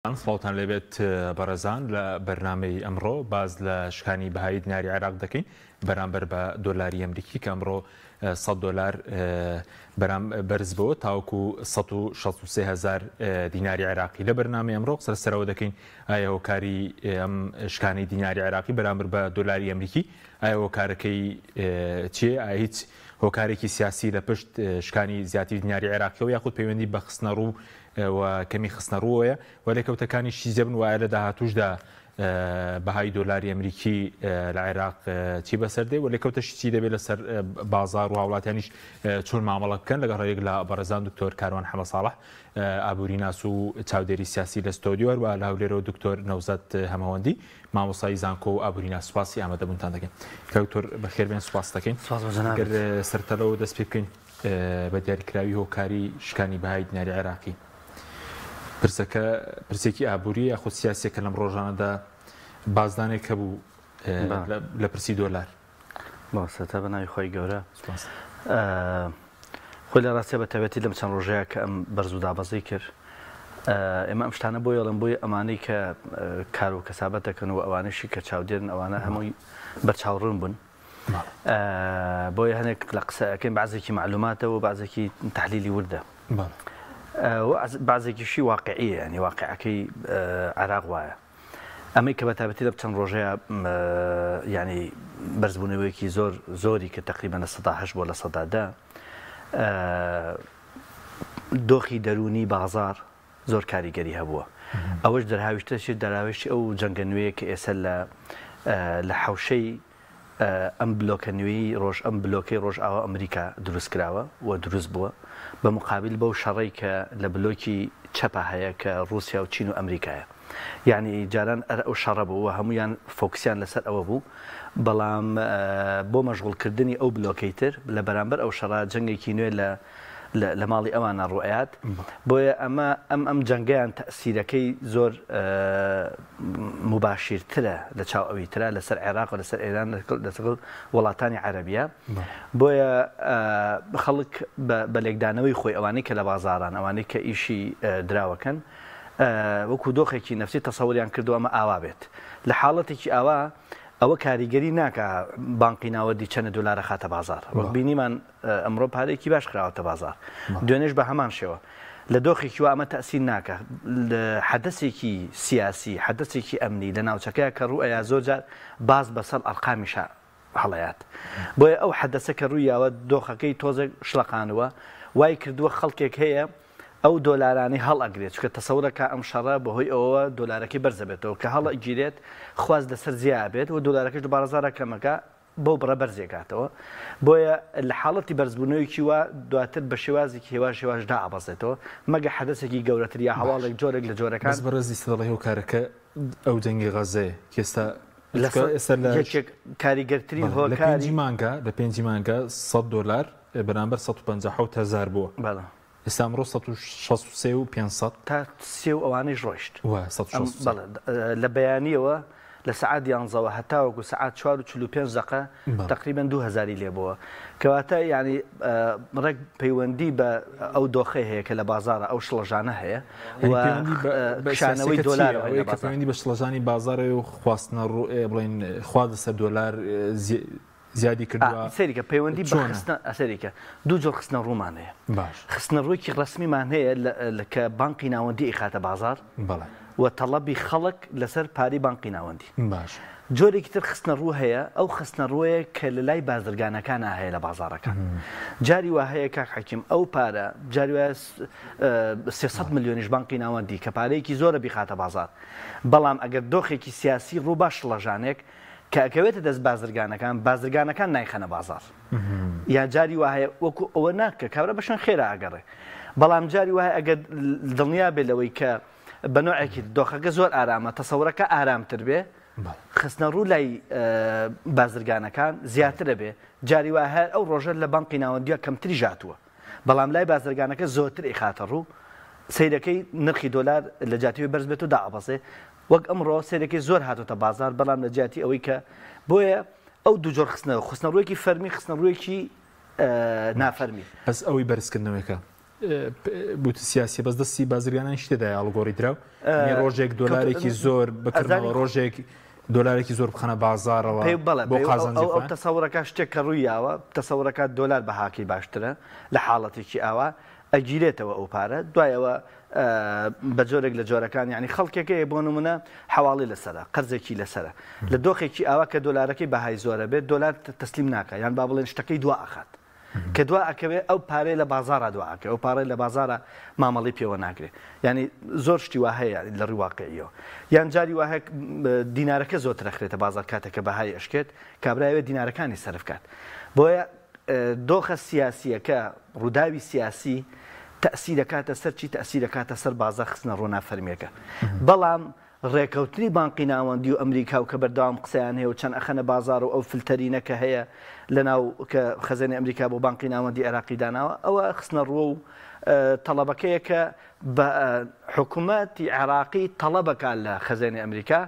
سڵاوتان لێبێت بەڕێزان لە بەرنامەی ئەمڕۆ باز لە شکانی بەهایی دیناری عێراق دەکەین بەرامبەر بە دۆلاری ئەمریکی کە ئەمڕۆ 100 دلار بەرز بۆ تاوەکو 163,000 دیناری عێراقی لە بەرنامەی ئەمڕۆ سەرەوە دەکەین ئایا هۆکاری ئەم شکانی دیناری عێراقی بەرامبەر بە دۆلاری ئەمریکی ئایا هۆکارەکەی چیە؟ ئایا هیچ هۆکارێکی سیاسی لە پشت شکانی زیاتر دیناری عێراقیەوە یاخود پەیوەندی بە خستنە ڕوو و کەمی خستنە ڕووەیە و لێکەوتەکانیشی زێبن وایە لە داهاتووشدا بەهای دۆلاری ئەمریکی لە عێراق چی بەسەردێ و لێکەوتەشی چی دەبێت لەسەر بازار و هاوڵاتیانیش چۆن مامەڵە بکەن لەگەڵ ڕێک لە بەڕێزان دکتۆر کاروان حەمە ساڵح ئابووریناس و چاودێری سیاسی لە ستۆدیۆ و لە هەولێرەوە دکتۆر نەوزەت هەمەوەندی مامۆستای زانکۆ و ئابووریناس سوپاسی ئامادەبوونتان دەکەین. دکتۆر بەخێربێن سوپاس دەکەین. گەر سەرتەلەوە دەست پێ بکەین بە دیاریکراوی هۆکاری شکانی بەهای دیناری عێراقی. پرسێکی ئابووری یاخود سیاسێکە لەم ڕۆژانەدا بازدانێک هەبوو لە پرسی دۆلار. باسەتە بە ناوی خۆی گەورە خۆی لە ڕاستیە بە تەوێتی لەم چەند ڕۆژەیە کە ئەم بەرز و دابەزی کرد ئێمە ئەم شتانە بۆ یڵم بۆی ئەمانەی کە کار و کەسابەت دەکەن و ئەوانشی کە چاودێرن ئەوانە هەمووی بەرچاوڕوون بوون بۆی هەنێک لە قسەکەین بەعزێکی معلوماتە و بەعزێکی تحلیلی وردە بعضێکیشی واقعیە ینی واقعەکەی عێراق وایە ئەمەی کە بەتابەتی لە چەند ڕۆژەیە ینی بەرزبوونەوەیەکی زۆری کە تقریبەن 108 بۆ لە 110 دۆخی دەرونی بازار زۆر کاریگەری هەبووە ئەوەش دەرهاویشتەشی دەراویشتی ئەو جەنگە نوێیە کە ئێستا لە حوشەی ئەم بلۆکە نوێی ئەم بلۆکەی ڕۆژئاوا ئەمریکا دروست کراوە و دروست بووە بە مقابل بەو شەڕی کە لە بلۆکی چەپە هەیە کە رووسیا و چین و ئەمریکایە یعنی جاران ئەو شەڕە بوو و هەمویان فۆکسیان لەسەر ئەوە بوو بەڵام بۆ مەشغوڵکردنی ئەو بلۆکەی تر لە بەرامبەر ئەو شەڕە جەنگێکی نوێ لە ماڵی ئەوانە ڕوئات بۆیە ئەم جەنگیان تەسیرەکەی زۆر مباشرترە لە چاو ئەوی ترە لەسەر عێراق و لەسەر ئێران لەسەر وڵاتانی عەرەبیە بۆیە خەڵک بە لێکدانەوەی خۆی ئەوانەی کە لە بازاران ئەوانەی کە ئیشی دراوەکەن وەکو دۆخێکی نەفسی تەسەووریان کردو ئەمە ئاوا بێت لە حاڵەتێکی ئاوا ئەوە کاریگەری ناکە بانقی ناوەندی چەند دلارە خاتە بازار بینیمان ئەمڕۆ پارێکی باش خراوەتە بازار دوێنێش بە هەمان شێوە لە دۆخێکی ئەمە تەسیر ناکە حەدەسێکی سیاسی حەدەسێکی ئەمنی لە ناوچەکەیە کە ڕوئەیە زۆرجار باز بەسەر ئەرقامیش هەڵەیات بۆیە ئەو حەدەسە کە ڕوویاوە دۆخەکەی تۆزێک شڵەقانەوە وای کردووە خەڵکێک هەیە ئەو دۆلارانی هەڵ ئەگرێت چکە تەسەورەکە ئەم شەڕە بەهۆی ئەوە دۆلارەکەی بەرزەبێتەوە کە هەڵ ئەگیرێت خواز لەسەر زیابێت و دۆلارەکەش دو بارەزارە کەمەکە بۆ بڕە بەرزێکاتەوە بۆیە لە حاڵەتی بەرزبوونەوەیکی وە دواتر بە شێوازێکی هێواشدا ئابەزێتەوە مەگە حەدەسێکی گەورەتر یا هەواڵێک جۆرێک لە جۆرەکان بەرزی سەڵی و کارەکە ئەو جەنگی غەزەیە کێستا کاریگەرترین هۆکاری مانگە لە 5 مانگە 100 دلار بەرامبەر 150,000 بووە ئێستا ئەمڕۆ 163,500 تا سێ و ئەوانەی ڕۆیشت لە بەیانیەوە لە سعات 11 هەتاوەکو سعات 4:45 تقریبا 2000 لێبەوە کەواتە ینی ڕێک پەیوەندی بە ئەو دۆخەی هەیە کە لە بازارە ئەو شڵەژانە هەیە شانەوەی دۆلارەوەی بە شڵەژانی بازارەوە و خواستنە بڵین خوا لەسەر دۆلار زیادی کردووە سەریکە پەیوەندی ئەسەریکە دوو جۆر خستنە ڕوومان هەیە خستنە ڕوویکی ڕسمیمان هەیە کە بانقی ناوەندی ئیخاتە بازار و تەڵەبی خەڵک لەسەر پاری بانقی ناوەندی جۆرێکی تر خستنە ڕوو هەیە ئەو خستنە ڕوویە کە لە لای بازرگانەکان هەیە لە بازارەکان جاری وا هەیە کاک حەکیم ئەو پارە جاری وایە 300 ملیۆنیش بانقی ناوەندی کە پارەیەکی زۆرە بیخاتە بازار بەڵام ئەگەر دۆخێکی سیاسی ڕوو باش شڵەژانێک کەکەوێتە دەست بازرگانەکان نایخەنە بازار یا جاری وایە وەکو ئەوە ناکە کابرا بەشن خێرا ئەگەڕێ بەڵام جاری وایە ئەگەر دڵنیا بێ لەوەی کە بە نوعێکی دۆخەکە زۆر ئارامە تەسەورەکە ئارامتر بێ خستنە ڕوو لای بازرگانەکان زیاترە بێ جاری وایە هەر ئەو ڕۆژە لە بانقی ناوەندیە کەمتری ژاتووە بەڵام لای بازرگانەکە زۆرتر ئیخاتە ڕوو سەیرەکەی نرخی دۆلار لە جیاتی بەرز بێت و داعەبەسێ وەک ئەمڕۆ سەیرەکەی زۆر هاتوتە بازار بەڵام لە جیاتی ئەوەی کە بۆیە ئەو دوو جۆر خستنە ڕوویەکی فەرمی خستنە ڕوویەکی نافەرمی بەس ئەوەی بەرزکردنەوەیکە بوت سیاسی بەس دەستی بازرگانان شتێدا ئەڵگۆڕی درا ڕۆژێک دۆلارێکی زۆر بکردنەوە ڕۆژێک دۆلارێکی زۆر بخەنە بازارەوە بۆ قازانجی ئەو تەسەوڕەکە شتێک کە ڕوویاوە تەسەوڕەکە دۆلار بەهاکی باشترە لە حاڵەتێکی ئاوا ئەگیرێتەوە ئەو پارە دوایەوە بە جۆرێک لە جۆرەکان یعنی خەڵکێکەیە بۆ نمونە حواڵی لەسرە قەرزێکی لەسرە لە دۆخێکی ئاوا کە دۆلارەکەی بەهای زۆرە بێت دۆلار تەسلیم ناکە یان با بڵێن شتەکەی دوا ئەخات کە دوا ئەکەوێت ئەو پارەی لە بازارە دواکە ئەو پارەی لە بازارە مامەڵی پێوە ناگرێت ینی زۆر شتی وا هەیە لە ڕیواقعیەوە یان جاری وا هەیە دینارەکە زۆر ترەخرێتە بازار کاتێکە بەهای ئەشکێت کابراوێت دینارەکانی سەرف کات بۆیە دۆخە سیاسیەکە ڕووداوی سیاسی تأثیر دەکاتە سەر چی تأثیر دەکاتە سەر بازار خستنە ڕۆنا فەرمیەکە بەڵام ڕێکەوتنی بانقی ناوەندی و ئەمریکا و کە بەردەوام قسەیان هەیە و چەند ئەخەنە بازار و ئەو فلتەرینە کە هەیە لەناو کە خەزانەی ئەمریکا بۆ بانقی ناوەندی عێراقی داناوە ئەوە خستنە ڕۆ و تەڵەبەکەیە کە بە حکوومەتی عێراقی تەڵەبەکە لە خەزانەی ئەمریکا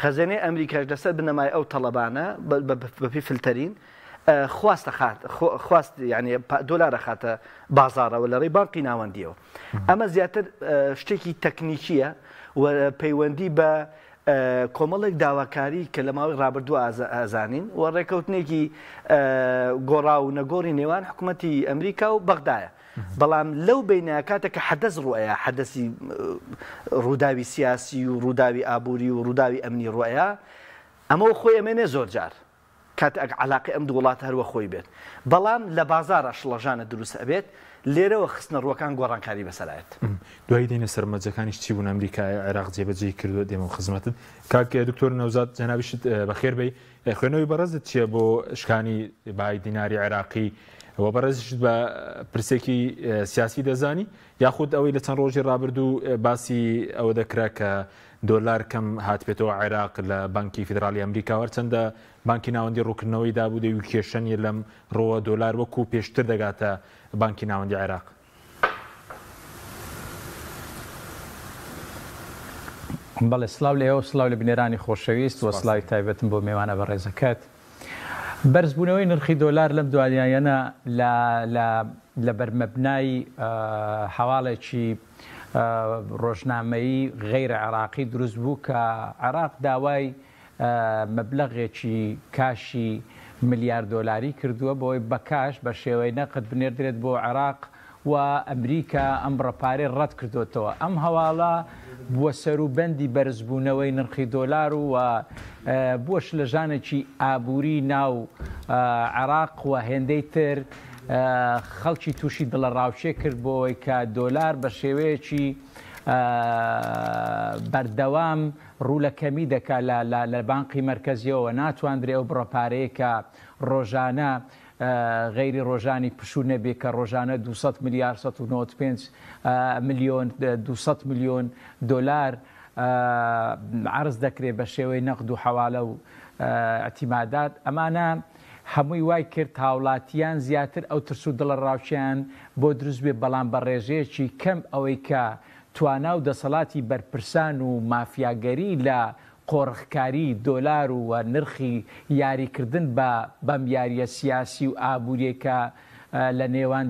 خەزانەی ئەمریکاش لەسەر بنەمای ئەو تەڵەبانە بەپی فلتەرین خواست یعنی دۆلارە خاتە بازارەوە لە ڕێی بانقی ناوەندیەوە ئەمە زیاتر شتێکی تەکنیکیە و پەیوەندی بە کۆمەڵێک داواکاری کە لە ماوەی ڕابردووە ئازانین و ڕێکەوتنێکی گۆڕا و نەگۆڕی نێوان حکوومەتی ئەمریکا و بەغدایە بەڵام لەو بینە کاتێککە حەدەس ڕوەیە حەدەسی ڕووداوی سیاسی و ڕووداوی ئابووری و ڕووداوی ئەمنی ڕوەیە ئەمە خۆی ئەمێنێ زۆر جار کاتێک علاقی ئەم دوو وڵات هەروە خۆی بێت بەڵام لە بازارە شڵەژانە دروست ئەبێت لێرەوە خستنە ڕوەکان گۆڕانکاری بەسەرایەت دوای دێنە سەرمەجەکانیش چی بوون ئەمریکای عێراق جێبەجێ کردو دێمە خزمەتت کاک دکتۆر نەوزاد جەنابیشت بەخێر بێی خوێنەوەی بەڕێزت چییە بۆ شکانی بای دیناری عێراقی ئەوە بەڕێزیشت بە پرسێکی سیاسی دەزانی یاخود ئەوەی لە چەند ڕۆژی ڕابردوو باسی ئەوە دەکرا کە دۆلار کەم هاتبێتەوە عێراق لە بانکی فیدرالی ئەمریکا وەرچەندە بانکی ناوەندی ڕووکردنەوەی دابوو دەوی کێشەنی لەم ڕۆوە دۆلار وەکو پێشتر دەگاتە بانکی ناوەندی عێراق بەڵێ سلااو لێەوە سلااو لە بنێرانی خۆشەویست و سلاوی تایبەتم بۆ میوانە بە ڕێزەکەت بەرزبوونەوەی نرخی دۆلار لەم دوایانە لە بەرمەبنای حواڵێکی ڕۆژنامەیی غەیرە عێراقی دروست بوو کە عێراق داوای مەبلەغێکی کاشی ملیار دۆلاری کردووە بۆی بە کاش بە شێوەی نەقد بنێردرێت بۆ عێراق و ئەمریکا ئەم ڕەپارەی ڕەت کردوێتەوە ئەم هەواڵە بووە سەروبەندی بەرزبوونەوەی نرخی دۆلار و بووەش لە ژانێکی ئابووری ناو عێراق و هێندەی تر خەڵکی تووشی دڵە ڕاوچێ کرد بۆی کە دۆلار بە شێوەیەکی بەردەوام ڕوولەکەمی دەکا لە بانقی مرکزیەوە ناتواندرێ ئەو بڕەپارەیە کە ڕۆژانە غیری ڕۆژانی پشوو نەبێ کە ڕۆژانە 200 میلیارد 195 میلیۆن 200 میلیۆن دۆلار عرض دەکرێت بە شێوەی نەقد و حەواڵە و ئەتیمادات ئەمانە هەمووی وای کرد هاوڵاتیان زیاتر ئەو ترس و دڵە ڕاوچیان بۆ دروست بێ بەڵام بە ڕێژەیەکی کەم ئەوەی کە توانا و دەسەڵاتی بەرپرسان و مافیاگەری لە قۆڕخکاری دۆلار و نرخی یاریکردن بەم یاریە سیاسی و ئابووریەکە لە نێوان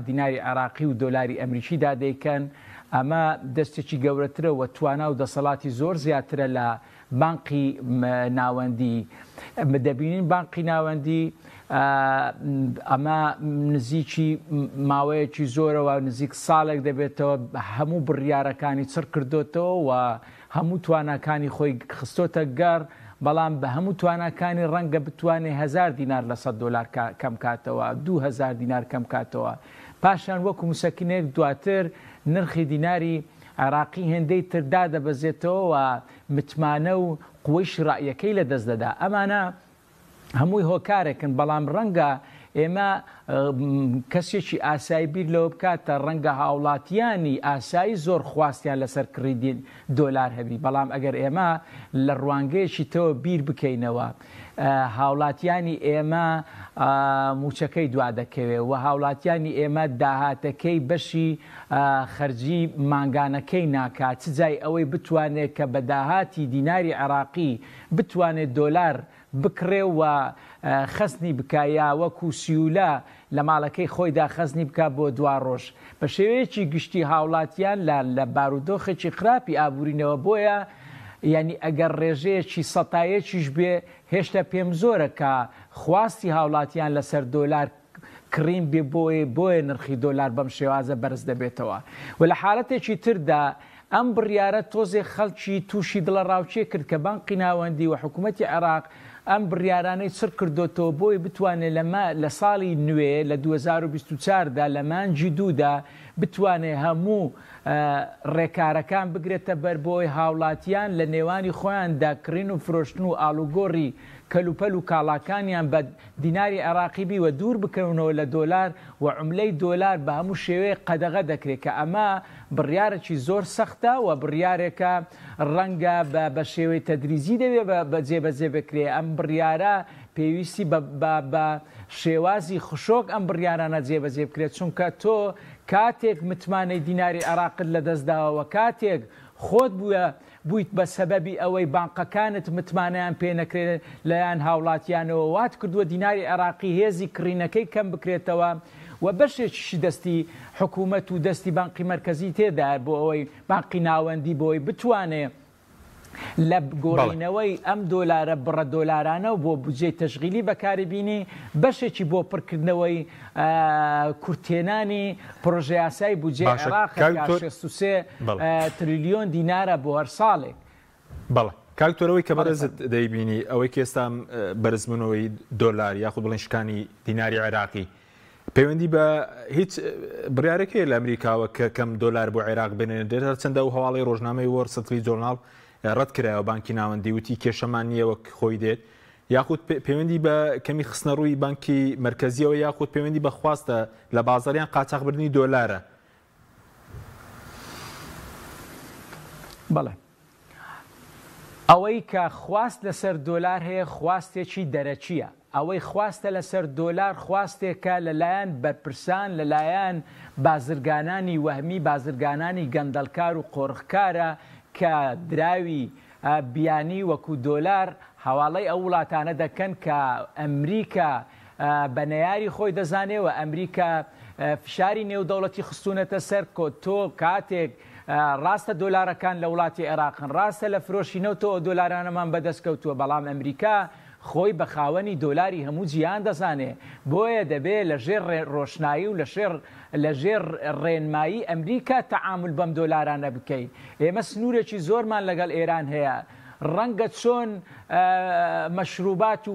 دیناری عێراقی و دۆلاری ئەمریکیدا دەیکەن ئەمە دەستێکی گەورەترە و توانا و دەسەڵاتی زۆر زیاترە لە بانقی ناوەندی دەبینین بانقی ناوەندی ئەمە نزیکی ماوەیەکی زۆرەوە نزیک ساڵێک دەبێتەوە هەموو بڕیارەکانی چڕ کردوتەوە و هەموو توانەکانی خۆی خستۆتە گەڕ بەڵام بە هەموو توانەکانی ڕەنگە بتوانێت 1000 دینار لە 100 دلار کەم کاتەوە 2000 دینار کەم کاتەوە پاشان وەکو موسەکینێک دواتر نرخی دیناری عێراقی هێندەی تردا دەبەزێتەوە و متمانە و قوەی شڕائیەکەی لە دەست دەدا ئەمانە هەمووی هۆکارێکن بەڵام ڕەنگە ئێمە کەسێکی ئاسایی بیر لەوە بکاتە ڕەنگە هاوڵاتیانی ئاسایی زۆر خواستیان لەسەر کڕی دۆلار هەبی بەڵام ئەگەر ئێمە لە ڕوانگەیەکی تەوە بیر بکەینەوە هاوڵاتیانی ئێمە موچەکەی دوا دەکەوێت و هاوڵاتیانی ئێمە داهاتەکەی بەشی خەرجی مانگانەکەی ناکات چ جای ئەوەی بتوانێت کە بە داهاتی دیناری عێراقی بتوانێت دۆلار بکڕێ و خستنی بکایە وەکو سیولا لە ماڵەکەی خۆیدا خەزنی بکە بۆ دوا ڕۆژ بە شێوەیەکی گشتی هاوڵاتیان لە بارودۆخێکی خراپی ئابوورینەوە بۆیە یعنی ئەگەر ڕێژەیەکی سەتایەکیش بێ هێشتا پێم زۆرە کە خواستی هاوڵاتیان لەسەر دۆلار کڕین بێ بۆیە نرخی دۆلار بەم شێوازە بەرز دەبێتەوە و لە حاڵەتێکی تردا ئەم بڕیارە تۆزێ خەڵکی تووشی دڵە ڕاوچێ کرد کە بانقی ناوەندی و حکوومەتی عێراق ئەم بڕیارانەی چڕ کردوتەوە بۆی بتوانێت لە ساڵی نوێ لە 2024دا لە مانجی دوودا بتوانێت هەموو ڕێکارەکان بگرێتە بەر بۆی هاوڵاتیان لە نێوانی خۆیاندا کڕین و فرۆشتن و ئالوگۆڕی کەلوپەل و کاڵاکانیان بە دیناری عێراقی بیوە دوور بکەونەوە لە دۆلار و عملەی دۆلار بە هەموو شێوەیە قەدەغە دەکرێت کە ئەمە بڕیارێکی زۆر سەختە و بڕیارێکە ڕەنگە بە شێوەی تەدریزی دەوێت بە جێبەجێ بکرێ ئەم بڕیارە پێویستی بە شێوازی خشۆک ئەم بڕیارانە جێبەجێ بکرێت چونکە تۆ کاتێک متمانەی دیناری عێراقت لەدەستداوە کاتێک خۆت بوویت بە سەبەبی ئەوەی بانقەکانت متمانیان پێ نەکرێت لەیان هاوڵاتیانەوە وات کردووە دیناری عێراقی هێزی کڕینەکەی کەم بکرێتەوە و بەشێکیشی دەستی حکوومەت و دەستی بانقی مەرکەزی تێدا بۆ ئەوەی بانقی ناوەندی بۆی بتوانێت لە گۆڕینەوەی ئەم دۆلارە بڕە دۆلارانە و بۆ بودجەی تەشغیلی بەکاربینی بەشێکی بۆ پڕکردنەوەی کورتێنانی پرۆژه یاسای بودجێ عێراق 63 تریلیۆن دینارە بۆ هەر ساڵێک. بەڵێ کاکتۆرەوەی کە بەرزت دەیبینی ئەوەی کە ئێستا بەرزبوونەوەی دۆلار یاخود بڵێن شکانی دیناری عێراقی پەیوەندی بە هیچ بڕیارێکەیە لە ئەمریکاوە کە کەم دۆلار بۆ عێراق بێنێن دێت هەرچەندە و هەواڵی ڕۆژنامەی وۆڵ ستریت جۆرناڵ ڕەت کرایەوە بانکی ناوەندی وتی کێشەمان نییەوە خۆی دێت یاخود پەیوەندی بە کەمی خستنە ڕووی بانکی مرکزیەوە یاخود پەیوەندی بە خواستە لە بازاریان قاچاقبردنی دۆلارە. بەڵێ ئەوەی کە خواست لەسەر دۆلار هەیە خواستێکی دەرەچیە ئەوەی خواستە لەسەر دۆلار خواستێکە لەلایەن بەرپرسان لەلایەن بازرگانانی وەهمی بازرگانانی گەندەڵکار و قۆڕخکارە کە دراوی بیانی وەکو دۆلار هەواڵەی ئەو وڵاتانە دەکەن کە ئەمریکا بە نەیاری خۆی دەزانێت و ئەمریکا فشاری نێودەوڵەتی خستونەتە سەر کۆتۆ کاتێک ڕاستە دۆلارەکان لە وڵاتی عێراقن ڕاستە لە فرۆشینەوتەوە دۆلارانەمان بەدەستکەوتووە بەڵام ئەمریکا خۆی بە خاوەنی دۆلاری هەموو جیهان دەزانێ بۆیە دەبێت لە ژێر ڕۆشنایی و لە ژێر ڕێنمایی ئەمریکا تەعامل بەم دۆلارانە بکەین. ئێمە سنوورێکی زۆرمان لەگەڵ ئێران هەیە ڕەنگە چۆن مەشروبات و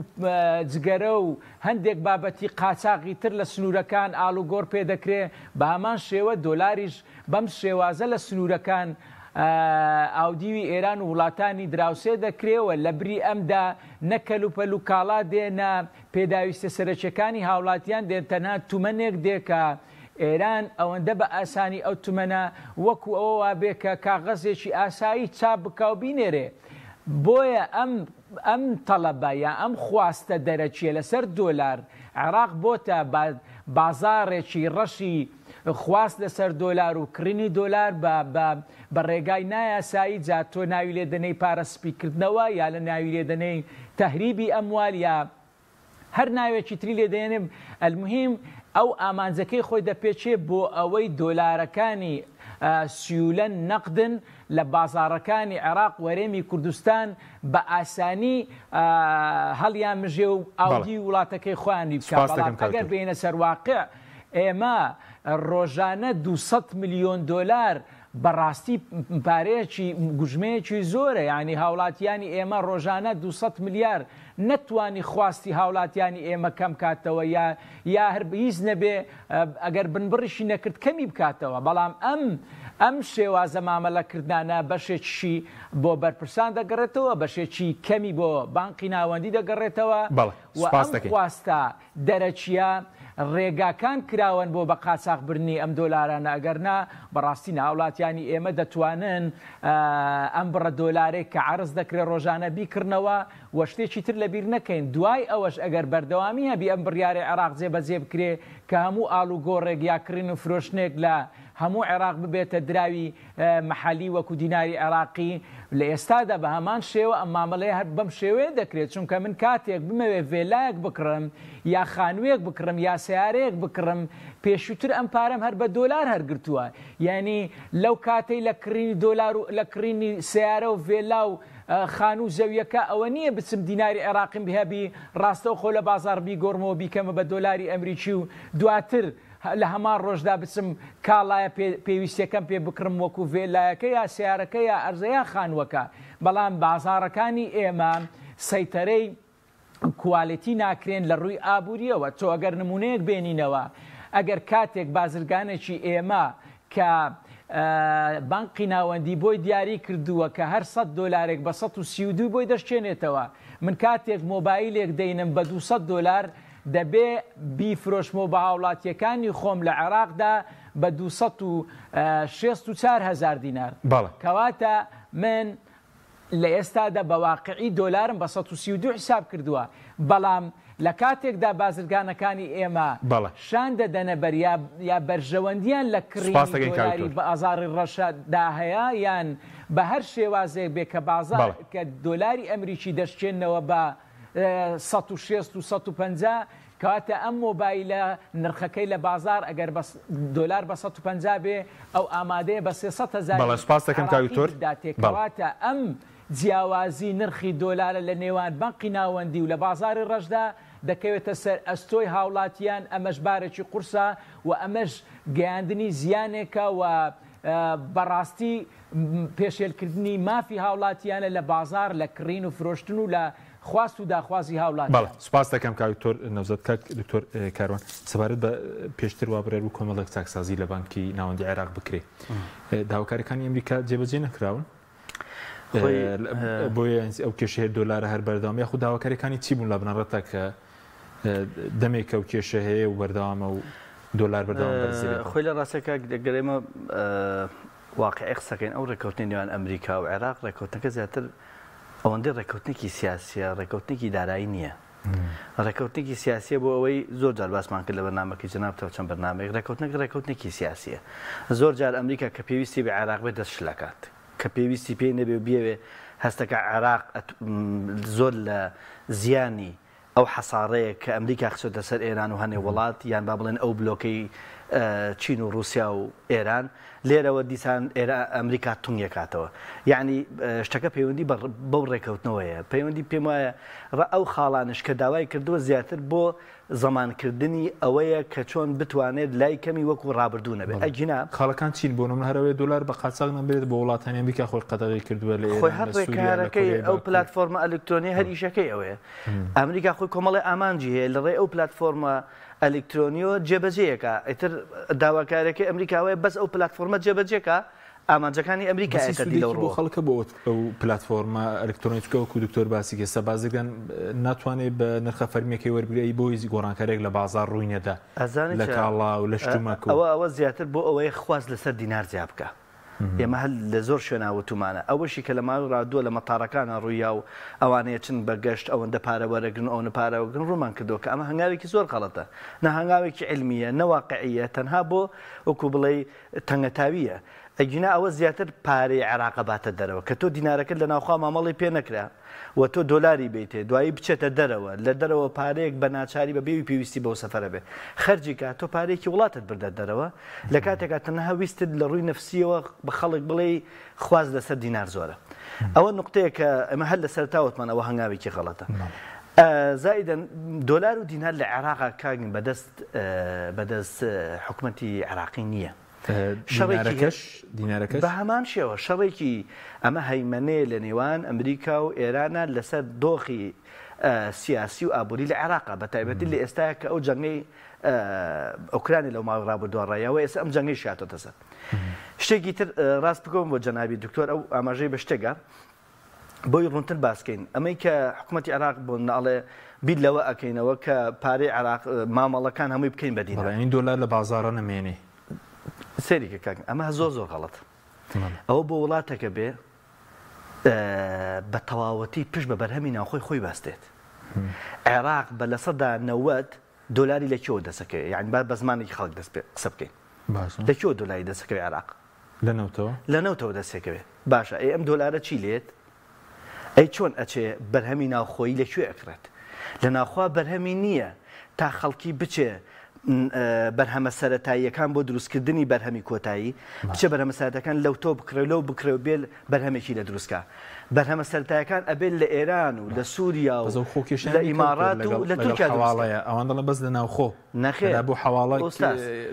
جگەرە و هەندێک بابەتی قاچاقی تر لە سنوورەکان ئالوگۆڕ پێ دەکرێت بە هەمان شێوە دۆلاریش بەم شێوازە لە سنوورەکان ئاودیوی ئێران و وڵاتانی دراوسێ دەکرێەوە لە بری ئەمدا نەکەل و پەل و کاڵا دێنە پێداویستە سەرچەکانی هاوڵاتیان دێن تەنها تومەنێک دێکە ئێران ئەوەندە بە ئاسانی ئەو تومەنە وەکو ئەوە بێکە کاغەزێکی ئاسایی چاپ بکە و بینێرێ. بۆیە ئەم تەڵەبە یا ئەم خواستە دەرەچیە لەسەر دۆلار عێراق بۆتە بازارێکی ڕەشی خواست لەسەر دۆلار و کڕینی دۆلار بە ڕێگای نایاسایی جا تۆ ناوی لێدەنەی پارەسپیکردنەوە یا لە ناوی لێدەنەی تەهریبی ئەموال یا هەر ناوێکی تری لێدێنم ئەلموهیم ئەو ئامانجەکەی خۆی دەپێچێ بۆ ئەوەی دۆلارەکانی سیولەن نەقدن لە بازارەکانی عێراق وەرێمی کوردستان بە ئاسانی هەڵیان مژێ و ئاودی وڵاتەکەی خۆیانی بکە. بەڵام ئەگەر بێنە سەر واقع ئێمە ڕۆژانە 200 میلیۆن دۆلار بەڕاستی پارەیەکی گوژمەیەکی زۆرە یعنی هاوڵاتیانی ئێمە ڕۆژانە 200 میلیار نەتوانی خواستی هاوڵاتیانی ئێمە کەم کاتەوە یا هەر هیچ نەبێ ئەگەر بنبڕیشی نەکرد کەمی بکاتەوە. بەڵام ئەم شێوازە مامەلەکردانە بەشێکی بۆ بەرپرسان دەگەڕێتەوە بەشێکی کەمی بۆ بانقی ناوەندی دەگەڕێتەوە و ئەم خواستە دەرەچیە ڕێگاکان کراون بۆ بە قاچاقبردنی ئەم دۆلارانە ئەگەرنا بەڕاستی هاوڵاتیانی ئێمە دەتوانن ئەم بڕە دۆلارێک کە عرض دەکرێت ڕۆژانە بیکردنەوە وە شتێکی تر لەبیر نەکەین. دوای ئەوەش ئەگەر بەردەوامی هەبی ئەم بڕیارە عێراق جێبەجێ بکرێ کە هەموو ئالوگۆڕێک یا کڕین و فرۆشتنێک لە هەموو عێراق ببێتە دراوی محەلی وەکو دیناری عێراقی لە ئێستادا بە هەمان شێوە ئەم مامەڵەیە هەر بەم شێوەیە دەکرێت چونکە من کاتێک بمەوێ ڤێلایەک بکڕم یا خانوویەک بکڕم یا سیارەیەک بکڕم پێشووتر ئەم پارەم هەر بە دۆلار هەرگرتووە یعنی لەو کاتەی لە کڕینی دۆلار و لە کڕینی سیارە و ڤێلا و خانوو زەویەکە ئەوە نییە بچم دیناری عێراقیم بهێبی ڕاستە خۆ لە بازار بیگۆڕمەوە بیکەمە بە دۆلاری ئەمریکی و دواتر لە هەمان ڕۆژدا بچم کاڵایە پێویستەکەم پێ بکڕم وەکو ڤێلایەکە یا سیارەکە یا ئەرزەیە خانووەکە بەڵام بازارەکانی ئێمە سەیتەرەی کوالیتی ناکرێن لە ڕووی ئابوووریەوە تۆ ئەگەر نمونەیەک بێنینەوە ئەگەر کاتێک بازرگانێکی ئێمە کە بانقی ناوەندی بۆی دیاری کردووە کە هەر $100 بە 132 بۆی دەشتێنێتەوە من کاتێک مۆبایلێک دەینم بە $200 دەبێ بیفرۆشمەوە بە هاوڵاتیەکانی خۆم لە عێراقدا بە 264,000 دینار کەواتە من لە ئێستادا بە واقعی دۆلارم بە 132 حساب کردووە بەڵام لە کاتێکدا بازرگانەکانی ئێمە شان دەدەنە بەر یا بەرژەوەندیان لە کڕینی دۆلاری بە ئازاری ڕەشەدا هەیە یان بە هەر شێوازێک بێ کە بازار کە دۆلاری ئەمریکی دەشتێنەوە بە 160 و 150 کەواتە ئەم مۆبایلە نرخەکەی لە بازار ئەگەر دۆلار بە 150 بێ ئەو ئامادەیە بە 300,000 داتێکەواتە ئەم جیاوازی نرخی دۆلارە لە نێوان بانقی ناوەندی و لە بازاری ڕەشدا دەکەوێتە سەر ئەستۆی هاوڵاتیان ئەمەش بارێکی قورسە و ئەمەش گەیاندنی زیانێکە و بەڕاستی پێشێلکردنی مافی هاوڵاتیانە لە بازار لە کڕین و فرۆشتن و لە خواست و داخوازی هاوڵات سپاس دەکەم کاکتۆر نەوزەت دکتۆر کاروان سەبارەت بە پێشتر وابرێر و کۆمەڵێک چاکسازی لە بانکی ناوەندی عێراق بکرێ داواکاریەکانی ئەمریکا جێبەجێ نەکراون بۆیە ئەو کێشەیە دۆلارە هەر بەردەوام یاخود داواکاریەکانی چی بوون لە بنەڕەتە کە دەمێکە و کێشە هەیە و بەردەوامە و دۆلار بەردەوام بەرزێت خۆی لە ڕاستەکە دەگەرێمە واقعی قسەکەین ئەو ڕێکەوتنی نێوان ئەمریکا و عێراق ڕێکەوتنەکە زیاتر ئەوەندەی ڕێکەوتنێکی سیاسیە ڕێکەوتنێکی دارایی نییە ڕێکەوتنێکی سیاسیە بۆ ئەوەی زۆر جار باسمان کرد لە بەرنامەکەی جەنابتەوە چەند بەرنامەیەک ڕێکەوتنێکی سیاسیە زۆر جار ئەمریکا کە پێویستی بە عێراق بێت دەست شلەکات کە پێویستی پێی نەبێ بێوێ هەستەکە عێراق زۆر لە زیانی ئەو حەسارەیە کە ئەمریکا خچۆتە سەر ئێران و هەنێ وڵات یان با بڵێن ئەو بلۆکەی چین و رووسیا و ئێران لێرەوە دیسان ئەمریکا تونگێکاتەوە یعنی شتەکە پەیوەندی بەو ڕێکەوتنەوەیە پەیوەندی پێم وایە ئەو خاڵانش کە داوای کردووە زیاتر بۆ زەمانکردنی ئەوەیە کە چۆن بتوانێت لای کەمی وەکو ڕابردوو نەبێت ئەجینا خاڵەکان چین بۆ نمونە هەرەوەی دۆلار بە قاچاق نەبێت بۆ وڵاتانی ئەمریکا خۆی قەدەغی کردووە لە خۆی هەر ڕێکارەکەی ئەو پلتفۆرمە ئەلکترۆنی هەر ئیشەکەی ئەوەیە ئەمریکا خۆی کۆمەڵی ئامانجی هەیە لە ڕێ ئەو پلتفۆرمە ئەلکترۆنیۆ جێبەجێیەکە ئیتر داواکارەکەی ئەمریکاوەیە بەس ئەو پلتفۆرمە جێبەجێکە ئامانجەکانی ئەمریکایەتی بۆ خەڵکە بۆ ئەو پلتفۆرمە ئەلکترۆنیکە وەکو دکتۆر باسی کێستا بازرگان ناتوانێت بە نرخە فەرمیەکەی وەرگری بۆی گۆڕانکارێک لە بازار ڕووی نەدا لە کاڵا و لە شتومەکە ئەوە زیاتر بۆ ئەوەی خواست لەسەر دینار جیا بکە ئێمە هەل لە زۆر شوێناوەتومانە ئەوەشی کە لە ماوەی ڕادووە لە مەتاڕەکانە ڕوویا و ئەوانەیە چن بەگەشت ئەوەندە پارە وەرەگرن ئەوە پارەوەگرن ڕوومان کردو کە ئەمە هەنگاوێکی زۆر غەڵەتە نە هەنگاوێکی علمیە نەواقعیە تەنها بۆ وەکو بڵێ تەنگەتاویە ئەگینا ئەوە زیاتر پارەی عێراق باتە دەرەوە کە تۆ دینارەکەت لە ناوخوا مامەڵی پێ نەکرا و تۆ دۆلاری بیتێ دوایی بچێتە دەرەوە لە دەرەوە پارەیەک بە ناچاری بە بێوی پێویستی بەو سەفەرە بێ خەرجی کات تۆ پارێکی وڵاتت بردە دەرەوە لە کاتێکا تەنها ویستت لە ڕووی نەفسیەوە بە خەڵک بڵێ خواز لەسەر دینار زۆرە ئەوە نقطەیە کە ئەمە هەر لە سەرتاوتمان ئەوە هەنگاوێکی غەڵەتە زائدەن دۆلار و دینار لە عێراقا کاگن بەدەست حکومەتی عێراقی نییە دینارەکەش بە هەمان شێوە شەڕێکی ئەمە هەیمەنەیە لە نێوان ئەمریکا و ئێرانە لەسەر دۆخی سیاسی و ئابووری لە عێراقا بە تایبەتی لە ئێستاە کە ئەو جەنگەی ئۆکرانی لەو ماوەی ڕابردووەڕایەوە ئێستا ئەم جەنگەی شاتۆتە سەر شتێکی تر ڕاست بکەم بۆ جەنابی دکتۆر ئەو ئاماژەی بە شتێکە بۆی ڕوونتر باسکەین ئەمەی کە حکوومەتی عێراق بۆ ناڵێ بیر لەوە ئەکەینەوە کە پارەی عێراق مامەڵەکان هەمووی بکەین بە دینار این دۆلار لە بازاڕە نەمێنێ سەریکە کاک ئەمە زۆر غەڵەت ئەوە بۆ وڵاتەکە بێ بە تەواوەتی پشت بە بەرهەمی ناوخۆی خۆی باستێت عێراق بە لە سەدا 90 دۆلاری لەکێوە دەسەکەی یعنی بە زمانێکی خەڵک دەست قسە بکەین لەکوێ دۆلاری دەسەکەوێت عێراق لەنەوتەوە دەسێکەوێت باشە ئەم دۆلارە چی لێت ئەی چۆن ئەچێ بەرهەمی ناوخۆیی لەکوێ ئەکرێت لە ناوخوا بەرهەمی نییە تا خەڵکی بچێ بەرهەمە سەرەتاییەکان بۆ دروستکردنی بەرهەمی کۆتایی بچە بەرهەمە سەرەتەکان لەو تۆ بکرێ لەو بکرێ بێت بەرهەمێکی لە دروستکە بەرهەمە سەرەتاییەکان ئەبێت لە ئێران و لە سووریا و لە ئیمارات و لە تورکیا ئەوان دەڵێن بەس لە ناوخۆ نەخێر بۆ حواڵە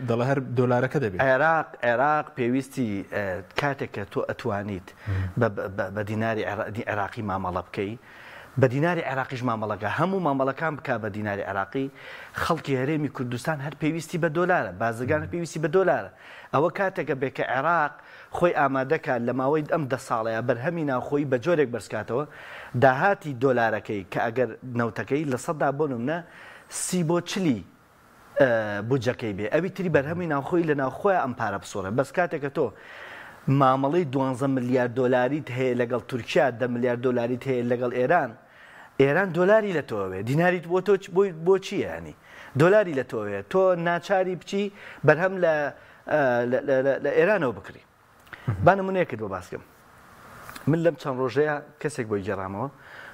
دەڵێ هەر دۆلارەکە دەبێت عێراق پێویستی کاتێک کە تۆ ئەتوانیت بە دیناری عێراقی مامەڵە بکەی بە دیناری عێراقیش مامەڵەکە هەموو مامەڵەکان بک بە دیناری عێراقی خەڵکی هەرێمی کوردستان هەر پێویستی بە دۆلارە بازرگان پێویستی بە دۆلارە ئەوە کاتێکە بێکە عێراق خۆی ئامادەکە لە ماوەی ئەم 10 ساڵەیە بەرهەمی ناوخۆی بە جۆرێک بەرزکاتەوە داهاتی دۆلارەکەی کە ئەگەر نەوتەکەی لە 100 بۆ نمونە 30 بۆ 40 بودجەکەی بێ ئەوی تری بەرهەمی ناوخۆی لە ناوخۆی ئەم پارە بسۆڕە بەس کاتێکە تۆ مامەڵی 12 ملیارد دۆلاریت هەیە لەگەڵ تورکیا 10 ملیارد دۆلاریت هەیە لەگەڵ ئێران دۆلاری لە تۆوێ دیناریت بۆ تۆ بۆ چیە ینی دۆلاری لە تۆوێ تۆ ناچاری بچی بەرهەم لە ئێرانەوە بکری با نمونەیەکت بۆ باسکەم من لەم چەند ڕۆژەیە کەسێک بۆی گەڕامەوە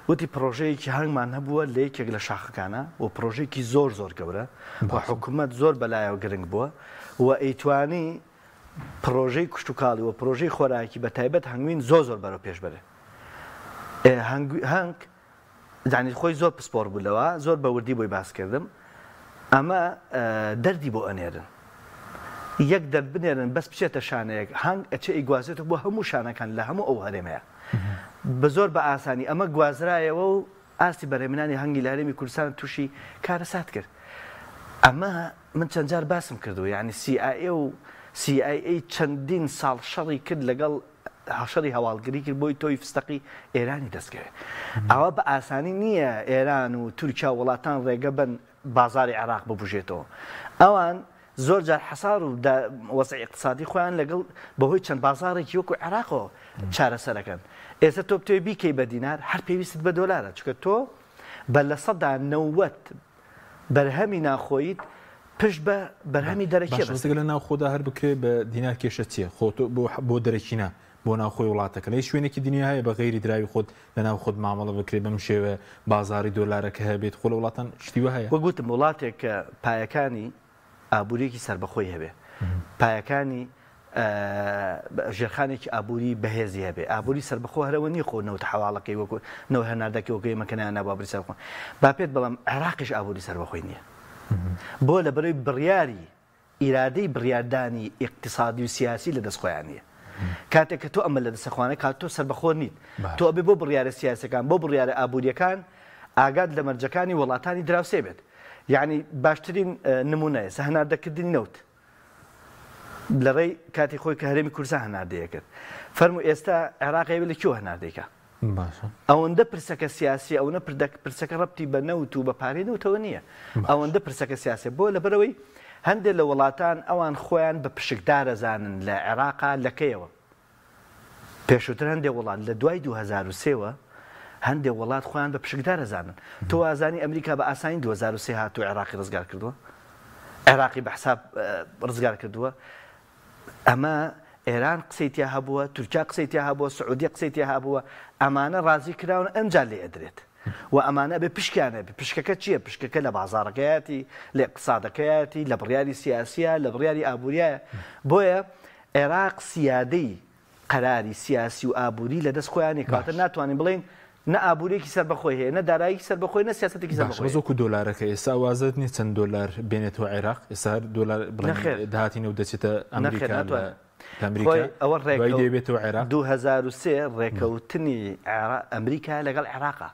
وتی پرۆژەیەکی هەنگمان هەبووە لە یەکێک لە شاخەکانە و پرۆژێکی زۆر گەورە و حکوومەت زۆر بەلایەوە گرنگ بووە و ئەیتوانی پرۆژەی کوشتتوکاڵی و پرۆژەی خۆراکی بە تایبەت هەنگوین زۆر بەرەو پێش بەرێ هەنگ دانی خۆی زۆر پسپۆر بوولەوە زۆر بەوردی بۆی باسکردم ئەمە دەردی بۆ ئەنێرن یەک دەرد بنێرن بەس بچێتە شانەیەک هەنگ ئەچێ ئیگوازێتە بۆ هەموو شانەکان لە هەموو ئەو هەرێمەیە بە زۆر بە ئاسانی ئەمە گوازرایەوە و ئاستی بەرهێمنانی هەنگی لە هەرێمی کوردستان تووشی کارەسات کرد ئەمە من چەند جار باسم کردو یعنی CIA و CIA چەندین ساڵ شەڕی کرد لەگەڵ هەشەری هەواڵگری کرد بۆی تۆی فستەقی ئێرانی دەستکەوێت ئەوە بە ئاسانی نییە ئێران و تورکیا وڵاتان ڕێگە بن بازاری عێراق ببژێتەوە ئەوان زۆر جار حەسار و وەزعی اقتصادی خۆیان لەگەڵ بەهۆی چەند بازارێکی وەکو عێراقەوە چارەسەرەکەن ئێستا تۆ بتوێ بیکەی بە دینار هەر پێویستت بە دۆلارە چکە تۆ بە لە 90 بەرهەمی ناخۆیت پشت بە بەرهەمی دەرەکی لە ناوخۆدا هەر بکرێ بە دینار کێشە چییە خۆ بۆ دەرەکینا بۆ ناوخۆی وڵاتەکە لەی شوێنێکی دنیا هەیە بە غیری دراوی خۆت لە ناو خۆت مامەڵە بکرێ بەم شێوە بازاری دۆلارەکە هەبێت خۆ لە وڵاتان شتیوە هەیە وەگوتم وڵاتێک کە پایەکانی ئابوووریەکی سربەخۆی هەبێ پایەکانی ژێرخانێکی ئابووری بەهێزی هەبێ ئابووری سربەخۆ هەرەوە نیە خۆ نەوت حواڵەکەی وەکو نەوە هەناردەکەی وەکەی مەکەنیان نابابری سەرخۆن با پێت بەڵام عێراقیش ئابووری سربەخۆی نییە بۆ لە بەرەوەی بڕیاری ئیرادەی بڕیاردانی اقتصادی و سیاسی لە دەستخۆیان نییە کاتێک کە تۆ ئەمە لە دەستەخوانە کات تۆ سربەخۆ نیت تۆ ئەبێ بۆ بڕیارە سیاسەکان بۆ بڕیارە ئابوووریەکان ئاگات لە مەرجەکانی وڵاتانی دراوسێ بێت یعنی باشترین نمونەیە سە هەناردەکردنی نەوت لە ڕێی کاتی خۆی کە هەرێمی کوردستان هەناردەیە کرد فەرموو ئێستا عێراقی لە کێوە هەناردەیەکە ئەوەندە پرسەکە سیاسی ئەوەنە پرسەکە ڕەبتی بە نەوت و بە پارەی نەوتەوە نییە ئەوەندە پرسەکە سیاسی بۆ لەبەرەوەی هەندێک لە وڵاتان ئەوان خۆیان بە پشکدارەزانن لە عێراقا لەکەیەوە پێشووتر هەندێک وڵات لە دوای 2003ەوە هەندێک وڵات خۆیان بە پشکدارەزانن تۆ ئازانی ئەمریکا بە ئاسانی 2003 هاتوو عێراقی ڕزگار کردووە عێراقی بە حساب ڕزگار کردووە ئەمە ئێران قسەیتیا هەبووە تورکیا قسەیتیا هەبووە سعودی قسەیتیا هەبووە ئەمانە ڕازی کراون ئەمجار لێ ئەدرێت و ئەمانە بێ پشکیانە بێ پشکەکە چییە پشکەکە لە بازارەکەیەتی لە اقتصادەکەیەتی لە بڕیاری سیاسیە لە بڕیاری ئابوووریایە بۆیە عێراق سیادەی قەراری سیاسی و ئابووری لە دەست خۆیانی کاتە ناتوانین بڵین نە ئابوووریەکی سەربەخۆی هەیە نە داراییکی سەربەخۆی نە سیاسەتێکی سەربەخۆی زۆکو دۆلارەکە ئێستا وازت نیە چەند دۆلار بێنێتەوە عێراق ئێستا دۆلار داهاتی نەو دەچێتە ئەمریکا ئەوە ڕێبێتەوە عێراق 2003 ڕێکەوتنی ئەمریکا لەگەڵ عێراقا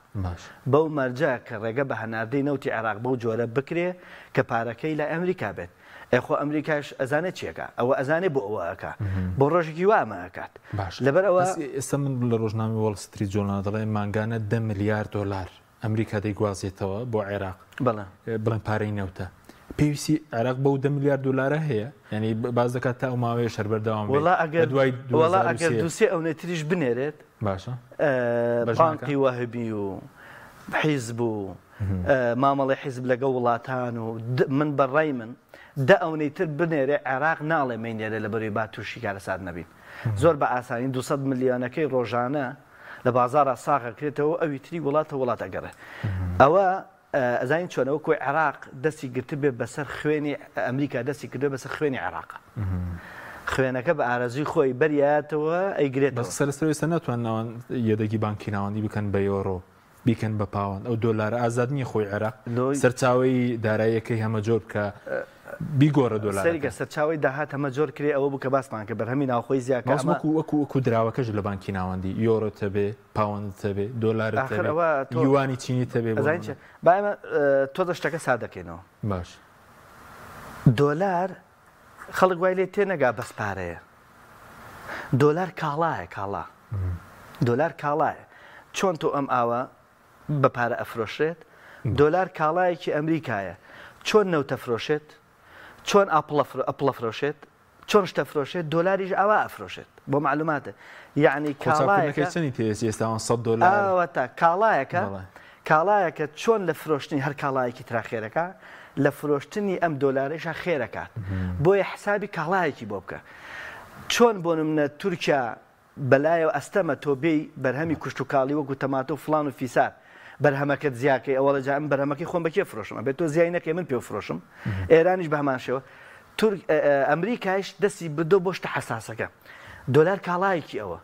بەو مەرجە کە ڕێگە بە هەناردەی نەوتی عێراق بەو جۆرە بکرێ کە پارەکەی لە ئەمریکا بێت ئەخۆ ئەمریکاش ئەزانێ چیەکە ئەوە ئەزانێ بۆ ئەوە ئەکا بۆ ڕۆژێکی وامە ئەکات لەبەر ئەوە ئێستا من لە ڕۆژنامی وۆڵ ستریت جۆرنال دەڵێ مانگانە 10 ملیارد دۆلار ئەمریکا دەیگوازێتەوە بۆ عێراق بڵێن پارەی نەوتە پێویستی عێراق بەو 10 ملیارد دلارە هەیە ینی باز دەکات تا ئەو ماوەیە شەر بەردەوام وڵا ئەگەر دووسێ ئەو نەتریش بنێرێت باشە بانقی واهبی و حیزب و مامەڵی حیزب لەگە وڵاتان و من بەڕای من دا ئەوەی تر بنێرێ عێراق ناڵێ مینێرە لە بەروی با تووشی کارەسات نەبین زۆر بە ئاسانی 200 ملیۆنەکەی ڕۆژانە لە بازارە ساغەکرێتەوە ئەوی تری وڵات ئەگەڕێ ئەوە ئەزانین چۆنەوە کۆی عێراق دەستی گرتە بێ بەسەر خوێنی ئەمریکا دەستی کردو بەسەر خوێنی عێراقە خوێنەکە بە ئارەزوی خۆی بەریاتەوە ئەیگرێتەوە سەرسەویستە ناتوانناوان یەدەگی بانکی ناوەندی بکەن بە یۆڕۆ بیکەن بە پاوەند ئەو دۆلارە ئازاد نییە خۆی عێراق سەرچاوی داراییەکەی هەمە جۆر بکە بیگۆڕە دۆلارەکە سەرچاوی داهات هەمە جۆر کرێ ئەوە بکە باسمان کە بەرهەمی ناوخۆی زیاکە وەکو دراوەکەش لە بانکی ناوەندی یۆڕۆتە بێ پاوەندتە بێ دۆلارە یوانی چینی تەبێ باەمە تۆ شتەکە سادەکەینەوە باش دۆلار خەڵک وای لێ تێنەگا بەس پارەیە دۆلار کاڵایە کاڵا دۆلار کاڵایە چۆن تۆ ئەم ئاوە بە پارە ئەفرۆشێت دۆلار کاڵایەکی ئەمریکایە چۆن نەوتە فرۆشێت چۆن ئەپڵە فرۆشێت چۆن شتە فرۆشێت دۆلاریش ئاوا ئەفرۆشێت بۆ معلوماتە یعنی کاڵایەکە چۆن لە فرۆشتنی هەر کاڵایەکی تراخێرەکە لە فرۆشتنی ئەم دۆلارێشە خێرەکات بۆیە حسابی کاڵایەکی بۆ بکە چۆن بۆ نمونە تورکیا بەلایەوە ئەستەمە تۆبێی بەرهەمی کوشت و کاڵی وەکو تەماتۆ فلان و فیسار بەرهەمەکەت زیاکەی ئەوە لە جام بەرهەمەکەی خۆم بەکێ فرۆشم بێت تۆ زیای نەکەی من پێ فرۆشم ئێرانیش بە هەمان شێوە ئەمریکایش دەستی بدۆ بۆ شتە حەساسەکە دۆلار کاڵایەکی ئەوە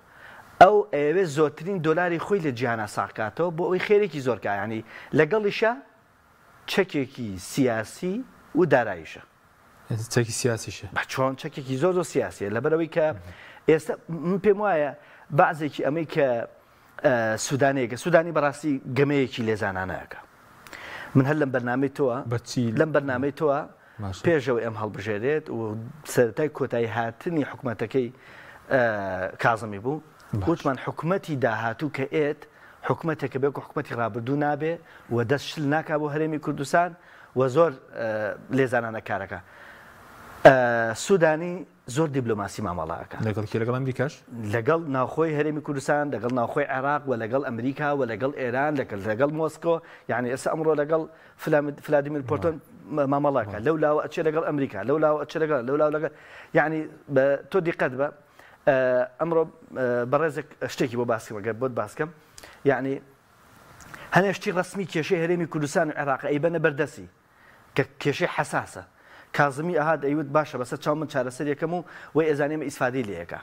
ئەو ئەوێ زۆرترین دۆلاری خۆی لە جیهانە ساقاتەوە بۆ ئەوی خێرێکی زۆرکە ینی لەگەڵیشە چەکێکی سیاسی و داراییشە چەکی سیاسیشە چۆن چەکێکی زۆر سیاسیە لەبەرەوەی کە ئێستا من پێم وایە بەعزێکی ئەمەی کە سوودانەیەکە سوودانی بەڕاستی گەمەیەکی لێزانانەیەەکە من هەر لەم بەرنامەی تۆوە لەم بەرنامەی تۆوە پێشەوە ئەم هەڵبژێرێت و سەرەتای کۆتایی هاتنی حکوومەتەکەی کازمی بوو وتمان حکوومەتی داهاتوو کە ئێت حکوومەتێکە بێک و حکوومەتی ڕابردوو نابێ و دەست شل ناکا بۆ هەرێمی کوردستان و زۆر لێزانانە کارەکە سوودانی زۆر دیبلۆماسی مامەڵاکە لەگەڵ ئەمریکاش لەگەڵ ناوخۆی هەرێمی کوردستان لەگەڵ ناوخۆی عێراق و لەگەڵ ئەمریکا و لەگەڵ ئێران لەگەڵ مۆسکۆ یعنی ئێستا ئەمڕۆ لەگەڵ فلادیمیر پۆرتۆن مامەڵاکە لەو لاوە ئەچێ لەگەڵ ئەمریکا لەو لاوە ئەچێ لەگەڵ لەو لاو لەگەڵ یعنی تۆ دیقەت بە ئەمڕۆ بەڕێزێک شتێکی بۆ باسی وەگەر بۆت باسکەم یعنی هەنێشتی ڕسمی کێشەی هەرێمی کوردستان و عێراق ئەیبەنە بەردەسی کە کێشەی حەساسە کازمی ئاهات ئەیوت باشە بەسەر چاو من چارەسەر یەکەم و وی ئێزانێمە ئیسفادی لەیەکە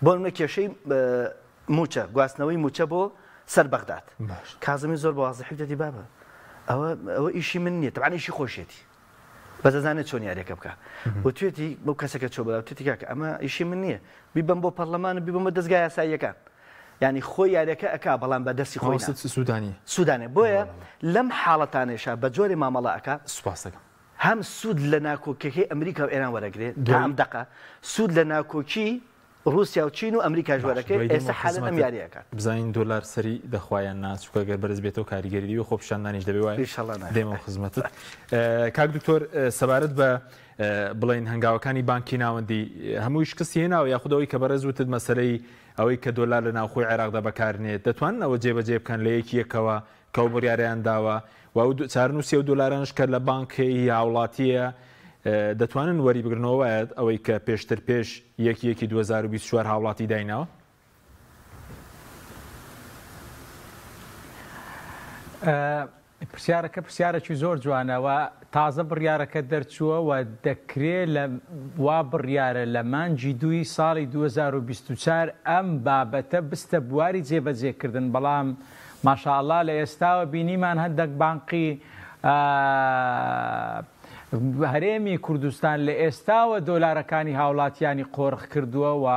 بۆ منە کێشەی موچە گواستنەوەی موچە بۆ سەر بەغداد کازمی زۆر بەوازحی دەدی بابە ئەوە ئیشی من نییە تەبعاً ئیشی خۆشیێتی بەدەزانێت چۆن یاریەکە بکە و توێتی بۆ کەسەکە چۆ بەلاو توێتی کاکە ئەمە ئیشی من نییە بیبم بۆ پەرلەمان بیبم بە دەستگای یاساییەکان ینی خۆی یاریەکە ئەک بەڵام بە دەستی خۆی سوودانی بۆیە لەم حاڵەتانێشە بە جۆری مامەڵەکە سوپاسەکەم هەم سوود لە ناکۆکەکەی ئەمریکا و ئێران وەرەگرێت دام دقە سوود لە ناکۆکی رووسیا و چین و ئەمریکا ژوەرەکەی ئێستا حالت ئەم یاریەکە بزانین دۆلار سەری دەخوایان ناچووکە گەر بەرز بێتەوە کاریگەری و خۆپشاندانیش دەبێ وایە دێمە خزمەتت کاک دکتۆر سەبارەت بە بڵین هەنگاوەکانی بانکی ناوەندی هەمووی شکستی هێناوە یاخودەوەی کە بەڕێز وتت مەسەلەی ئەوەی کە دۆلار لە ناوخۆی عێراقدا بەکارنێت دەتوانن ئەوە جێبەجێ بکەن لە یەکی یەکەوە کە و بڕیاریان داوە و چارنووسی و دۆلارانش کە لە بانکی هاوڵاتیە دەتوانن وەری بگرنەوەیە ئەوەی کە پێشتر پێش یەکی 2024 هاوڵاتی دایناوە پرسیارەکە پرسیارێکی زۆر جوانەوە تازە بڕیارەکە دەرچووە و دەکرێت وا بڕیارە لە مانجی دوی ساڵی 2024 ئەم بابەتە بستە بواری جێبەجێکردن بەڵام ماشاءالله لە ئێستاوە بینیمان هەندێک بانقی هەرێمی کوردستان لە ئێستاوە دۆلارەکانی هاوڵاتیانی قۆرخ کردووە و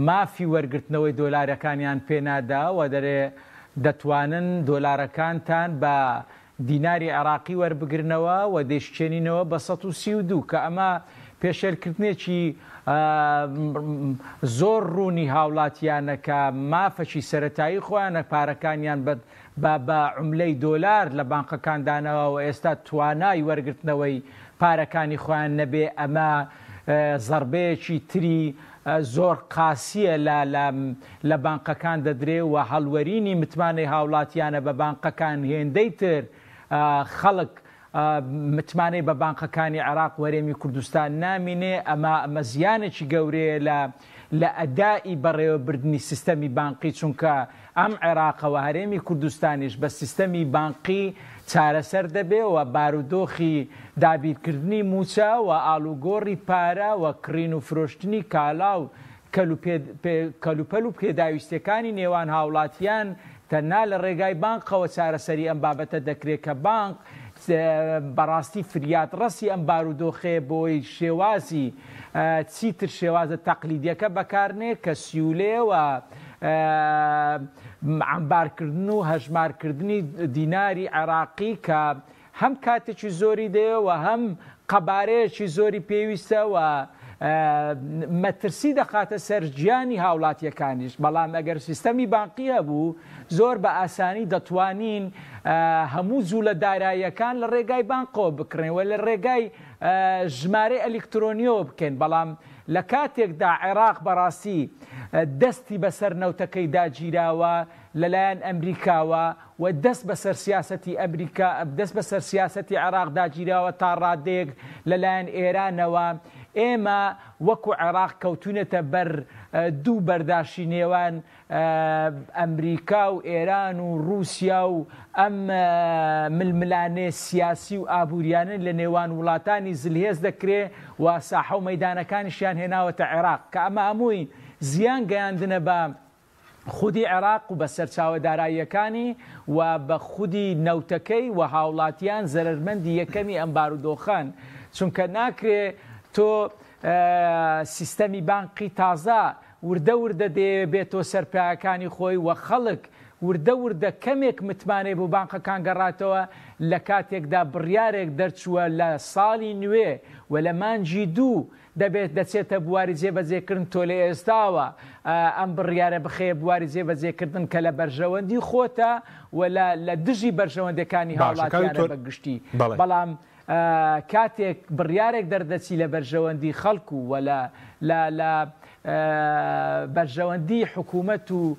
مافی وەرگرتنەوەی دۆلارەکانیان پێنادا و دەرێ دەتوانن دۆلارەکانتان بە دیناری عێراقی وەربگرنەوە و دەیشکێنینەوە بە 132 کە ئەمە پێشێلکردنێکی زۆر ڕوونی هاوڵاتیانەکە مافەکی سەرەتایی خۆیانە پارەکانیان بە عملەی دۆلار لە بانقەکاندانەوە و ئێستا توانای وەرگرتنەوەی پارەکانی خۆیان نەبێ ئەمە زەربەیەکی تری زۆر قاسیە لە بانقەکان دەدرێ و هەڵوەرینی متمانەی هاوڵاتیانە بە بانقەکان هێندەی تر خەڵک متمانەی بە بانقەکانی عێراق وەرێمی کوردستان نامینێ ئەمە زیانێکی گەورەیە لە ئەدای بەڕێوەبردننی سیستەمی بانقی چونکە ئەم عێراقەوە هەرێمی کوردستانیش بە سیستەمی بانقی چارەسەر دەبێ و بارودۆخی دابیرکردنی موچە و ئالوگۆڕی پارە و کڕین و فرۆشتنی کالا و کەلوپەل و پێداویستەکانی نێوان هاوڵاتیان تەنها لە ڕێگای بانقەوە چارەسەری ئەم بابەتە دەکرێت کە بانق بەڕاستی فریاد ڕەسی ئەم بارودۆخێ بۆی شێوازی چیتر شێوازە تەقلیدیەکە بەکارنێ کە سیولێ و عەمبارکردن و هەژمارکردنی دیناری عێراقی کە هەم کاتێکی زۆری دێ و هەم قەبارەیەکی زۆری پێویستە و مەترسی دەخاتە سەر گیانی هاوڵاتیەکانیش بەڵام ئەگەر سیستەمی بانقی هەبوو زۆر بە ئاسانی دەتوانین هەموو جوو لە داراییەکان لە ڕێگای بانقەوە بکڕێنەوە لە ڕێگای ژمارە ئەلکترۆنیەوە بکەین بەڵام لە کاتێکدا عێراق بەڕاستی دەستی بەسەر نەوتەکەی داگیراوە لەلایەن ئەمریکاوە و دەست بەسەر سیاسەتی ئەمریکا دەست بەسەر سیاسەتی عێراق داگیراوە تا ڕادێک لەلایەن ئێرانەوە ئێمە وەکو عێراق کەوتونێتە بەر دوو بەرداشی نێوان ئەمریکا و ئێران و رووسیا و ئەم ململانێ سیاسی و ئابوووریانە لە نێوان وڵاتانی زلهێز دەکرێ و ساحە و مەیدانەکانیشیان هێناوەتە عێراق کە ئەمە هەمووی زیان گەیاندنە بە خودی عێراق و بە سەرچاوە داراییەکانی و بە خودی نەوتەکەی و هاوڵاتیان زەرمەندی یەکەمی ئەم بارودۆخان چونکە ناکرێ تۆ سیستەمی بانقی تازە وردە وردە دەبێتەوە سەرپایەکانی خۆی و خەڵک وردە وردە کەمێک متمانێ بوو بانقەکان گەڕاتەوە لە کاتێکدا بڕیارێک دەرچووە لە ساڵی نوێ و لە مانجی دوو دەبێت دەچێتە بواری جێبەجێکردن تۆ لە ئێستاوە ئەم بڕیارە بخێ بواری جێبەجێکردن کە لە بەرژەوەندی خۆتە و لە دژی بەرژەوەندەکانی هاوڵاتیانە بەگشتی بەڵام کاتێک بڕیارێک دەردەچی لە بەرژەوەندی خەڵکو و لە بەرژەوەندی حکوومەت و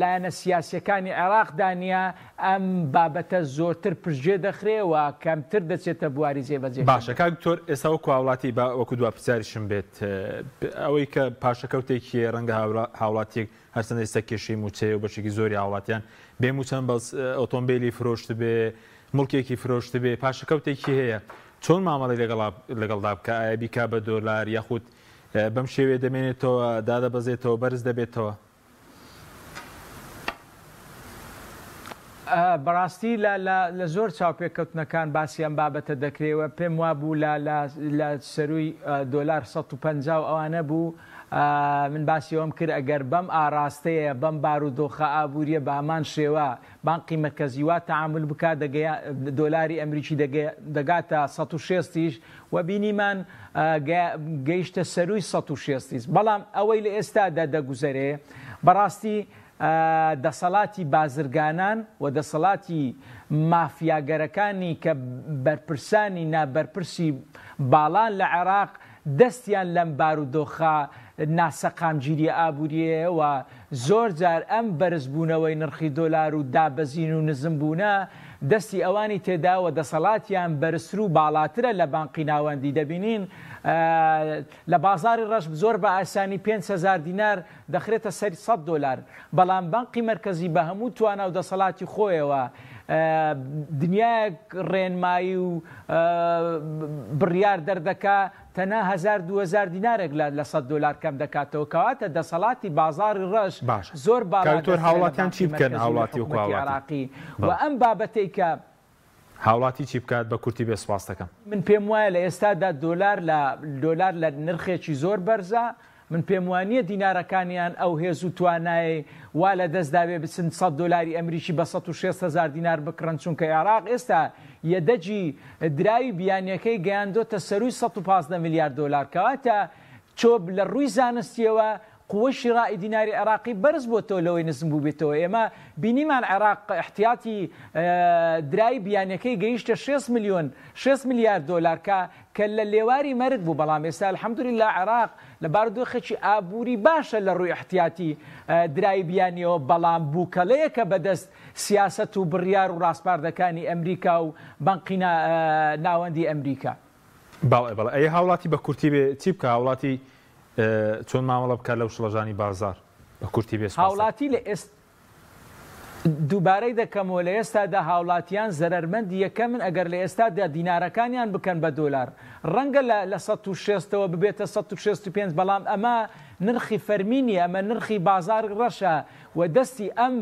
لایەنە سیاسیەکانی عێراق دانیا ئەم بابەتە زۆرتر پشتگوێ دەخرێەوە کەمتر دەچێتە بواری جێبەجێ. باشە کاک دکتۆر ئێستا وەکو هاوڵاتی وەکو دوا پرسیاریشم بێت ئەوەی کە پاشەکەوتێکی ڕەنگە هاوڵاتیەک هەرچەندە ئێستا کێشەی موچەیە و بەشێکی زۆری هاوڵاتیان بێ موچەند بەس ئۆتۆمبیلی فرۆشت بێ مڵکێکی فرۆشت بێ پاشەکەوتێکی هەیە چۆن مامەڵی لەگەڵدا بکە ئایا بیکا بە دۆلار یاخود بەم شێوێ دەمێنێتەوە دادەبەزێتەوە بەرز دەبێتەوە؟ بەڕاستی لە زۆر چاوپێککەوتنەکان باسییان بابەتە دەکرێەوە پێم وابوو لە سەروی دۆلار 150 ئەوانە بوو من باسیەوەم کرد ئەگەر بەم ئاراستەیە بەم بارودۆخە ئابوووریە بە هەمان شێوە بانقی مەرکەزی وا تەعامل بکات دۆلاری ئەمریکی دەگاتە 160 و بینیمان گەیشتە سەروی 160 بەڵام ئەوەی لە ئێستادا دەگوزەرێ بەڕاستی دەسەڵاتی بازرگانان و دەسەڵاتی مافیاگەرەکانی کە بەرپرسانی نابەرپرسی باڵان لە عێراق دەستیان لەم بارودۆخە ناسەقامگیری ئابوووریە و زۆر جار ئەم بەرزبوونەوەی نرخی دۆلار و دابەزین و نزمبوونە دەستی ئەوانی تێدا و دەسەڵاتیان بەرزتر و باڵاترە لە بانقی ناوەندی دەبینین لە بازاری ڕەش زۆر بە ئاسانی 5,000 دینار دەخرێتە سەری 100 دۆلار بەڵام بانقی مەرکەزی بە هەموو توانە و دەسەڵاتی خۆیەوە دنیای ڕێنمایی و بڕیار دەردەکا تەنها 1,000-2,000 دینارێک لە 100 دۆلار کەم دەکاتەوە کەواتە دەسەڵاتی بازاری ڕەش زۆر باڵاتر هاوڵاتیان چی بکەن هاوڵاتی و عێراقی و ئەم بابەتەی کە هاوڵاتی چی بکات بە کورتی بێ سوپاس دەکەم من پێم وایە لە ئێستادا دۆلار لە نرخێکی زۆر بەرزە من پێم وانییە دینارەکانیان ئەو هێز و توانایی وا لە دەستداوێ بچن 100 دۆلاری ئەمریکی بە 160,000 دینار بکڕن چونکە عێراق ئێستا یەدەجی دراوی بیانیەکەی گەیاندۆتە سەروی 115 میلیارد دۆلار کەواتە چۆ لە ڕووی زانستیەوە قوە شیڕائی دیناری عێراقی بەرز بۆتەوە لەوەی نزم بوو بێتەوە. ئێمە بینیمان عێراق احتیاتی درای بیانەکەی گەیشتە 6 میلیارد دلار کە لە لێواری مەرگ بوو. بەڵام ئێستا الحەمدولیلا عێراق لە بارودۆخێکی ئابووری باشە لە ڕووی احتیاتی درای بیانیەوە، بەڵام بووکەڵەیە کە بەدەست سیاست و بڕیار و ڕاستپاردەکانی ئەمریکا و بەنقی ناوەندی ئەمریکا. بەڵێ ئەی هاوڵاتی بە کورتی بێ چی بکە؟ هاوڵاتی چۆن مامەڵە بکات لەو شڵەژانی بازار بە کورتی بێ؟ هاوڵاتی لە دووبارەی دەکەمەوە لە ئێستادا هاوڵاتیان زەرمەندی یەکە من ئەگەر لە ئێستادا دینارەکانیان بکەن بە دۆلار ڕەنگە لە 160ەوە ببێتە 165، بەڵام ئەمە نرخی فەرمینی، ئەمە نرخی بازار ڕەشە و دەستی ئەم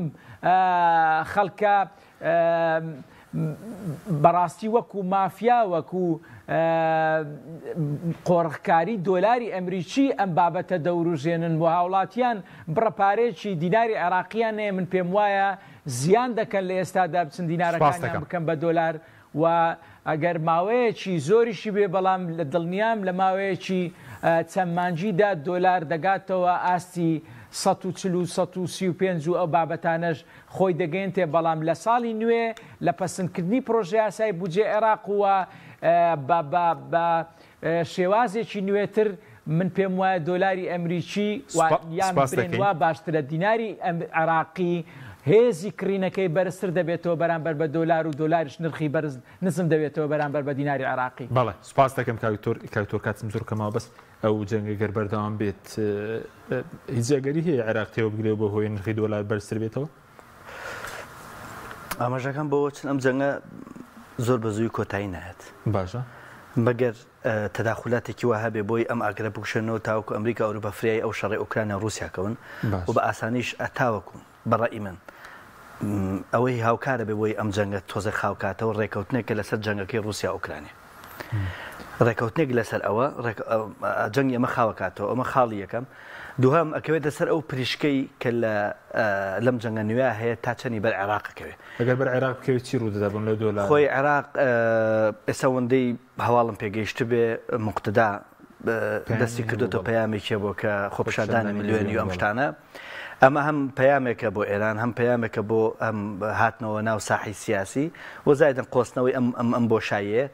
خەڵکە بەڕاستی وەکو مافیا وەکو قۆڕخکاری دۆلاری ئەمریکی ئەم بابەتە دەوروژێنن و هاوڵاتیان بڕەپارێکی دیناری عێراقیان نەیە. من پێم وایە زیان دەکەن لە ئێستادا بچن دینارەکانیان بکەن بە دۆلار و ئەگەر ماوەیەکی زۆریشی بێ، بەڵام لە دڵنیام لە ماوەیەکی چەند مانجیدا دۆلار دەگاتەوە ئاستی 140-135 و ئەو بابەتانەش خۆی دەگەێنتێ. بەڵام لە ساڵی نوێ لە پەسەندکردنی پرۆژه یاسای بودجێ عێراق وە بە شێوازێکی نوێتر من پێم وایە دۆلاری ئەمریکی یان برێنوا باشترە. دیناری عێراقی هێزی کڕینەکەی بەرزتر دەبێتەوە بەرامبەر بە دۆلار و دۆلاریش نرخی بەرز نزم دەبێتەوە بەرامبەر بە دیناری عێراقی. بەڵێ سوپاس دەکەم کاکتۆر کاتم زۆر کەماوە بەس ئەو جەنگە گەر بەردەوام بێت هیچ جێگەری هەیە عێراق تێوە بگرێ بۆ هۆی نرخی دۆلار بەرزتر بێتەوە؟ ئاماژەکان بۆ چن ئەم جەنگە زۆر بە زووی کۆتایی نایەت. باشە مەگەر تەداخلاتێکی وا هەبێ بۆی ئەم ئاگرە بکشێنەوە تاوەکو ئەمریکا ئەوروپا فریای ئەو شەڕی ئوکرانیا و رووسیاکەون و بە ئاسانیش ئەتاوەکو بەڕای من ئەوەی هاوکارە بێ بۆی ئەم جەنگە تۆزە خاوکاتەوە ڕێکەوتنێکە لەسەر جەنگەکەی رووسیا ئوکرانیا. ڕێکەوتنێک لەسەر ئەوە جەنگی ئەمە خاوەکاتەوە، ئەمە خاڵی یەکەم. دووهەم ئەکەوێتە سەر ئەو پریشکەی کە لەم جەنگە نوێ هەیە تا چەنی بەر عێراقەکەوێت. ئەگەر بەر عێراق بکەوێت چی ڕوو دەدابن لە دۆلار؟ خۆی عێراق ئێستا وەندەی هەواڵم پێگەیشت بێ موقتدا دەستی کردوتە پەیامێکە بۆ کە خۆپشاردانی ملیۆنی و ئەم شتانە. ئەمە هەم پەیامێکە بۆ ئێران، هەم پەیامێکە بۆ ئەم هاتنەوە ناو ساحی سیاسی و زایدن قۆستنەوەی ئەم بۆشاییە.